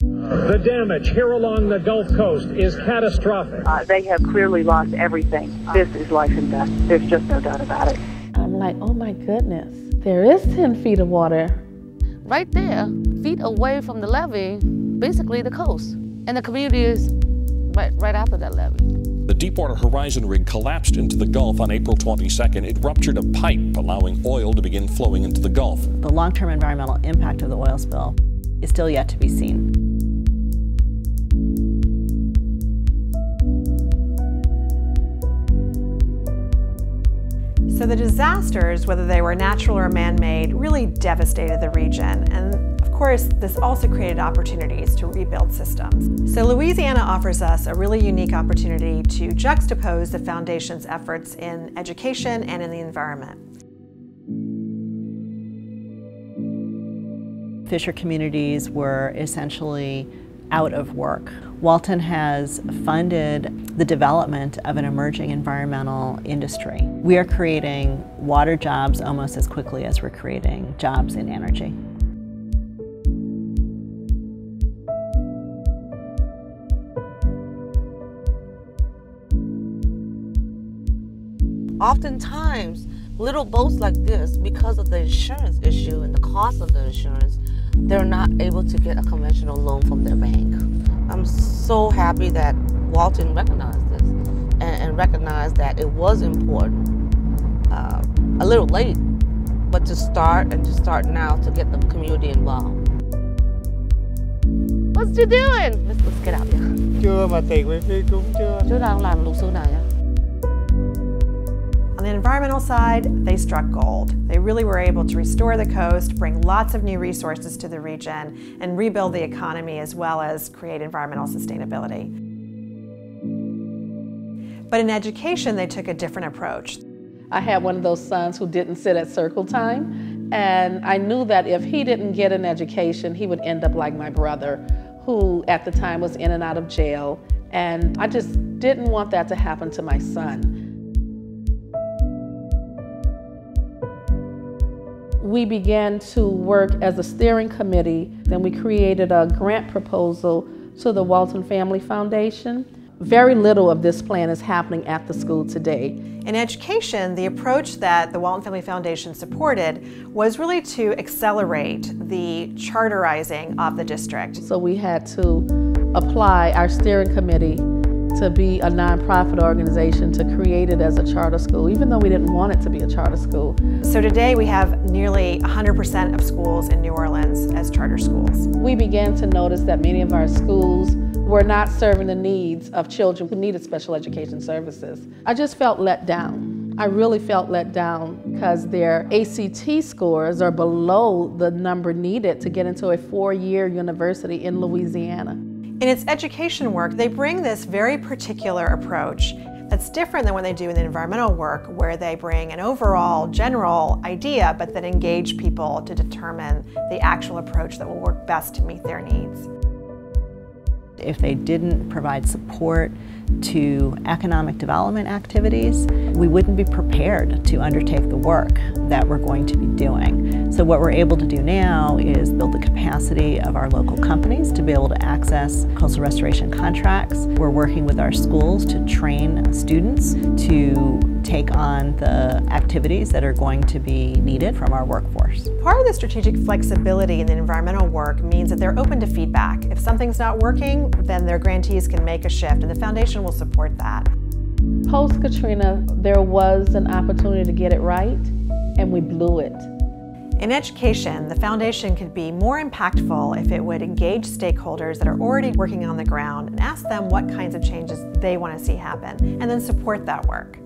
The damage here along the Gulf Coast is catastrophic. They have clearly lost everything. This is life and death. There's just no doubt about it. I'm like, oh my goodness, there is 10 feet of water. Right there, feet away from the levee, basically the coast. And the community is right after that levee. The Deepwater Horizon rig collapsed into the Gulf on April 22nd. It ruptured a pipe, allowing oil to begin flowing into the Gulf. The long-term environmental impact of the oil spill is still yet to be seen. So the disasters, whether they were natural or man-made, really devastated the region. And of course, this also created opportunities to rebuild systems. So Louisiana offers us a really unique opportunity to juxtapose the Foundation's efforts in education and in the environment. Fisher communities were essentially out of work. Walton has funded the development of an emerging environmental industry. We are creating water jobs almost as quickly as we're creating jobs in energy. Oftentimes, little boats like this, because of the insurance issue and the cost of the insurance, they're not able to get a conventional loan from their bank. I'm so happy that Walton recognized this and recognized that it was important. A little late, but to start now to get the community involved. What's you doing? Let's get out here. Chưa mà tiền viện phí cũng chưa. Chú đang làm luật sư này á? On the environmental side, they struck gold. They really were able to restore the coast, bring lots of new resources to the region, and rebuild the economy as well as create environmental sustainability. But in education, they took a different approach. I had one of those sons who didn't sit at circle time, and I knew that if he didn't get an education, he would end up like my brother, who at the time was in and out of jail, and I just didn't want that to happen to my son. We began to work as a steering committee. Then we created a grant proposal to the Walton Family Foundation. Very little of this plan is happening at the school today. In education, the approach that the Walton Family Foundation supported was really to accelerate the charterizing of the district. So we had to apply our steering committee to be a nonprofit organization to create it as a charter school, even though we didn't want it to be a charter school. So today we have nearly 100% of schools in New Orleans as charter schools. We began to notice that many of our schools were not serving the needs of children who needed special education services. I just felt let down. I really felt let down because their ACT scores are below the number needed to get into a 4-year university in Louisiana. In its education work, they bring this very particular approach that's different than what they do in the environmental work, where they bring an overall general idea, but then engage people to determine the actual approach that will work best to meet their needs. If they didn't provide support to economic development activities, we wouldn't be prepared to undertake the work that we're going to be doing. So what we're able to do now is build the capacity of our local companies to be able to access coastal restoration contracts. We're working with our schools to train students to take on the activities that are going to be needed from our workforce. Part of the strategic flexibility in the environmental work means that they're open to feedback. If something's not working, then their grantees can make a shift, and the foundation will support that. Post-Katrina, there was an opportunity to get it right, and we blew it. In education, the foundation could be more impactful if it would engage stakeholders that are already working on the ground and ask them what kinds of changes they want to see happen, and then support that work.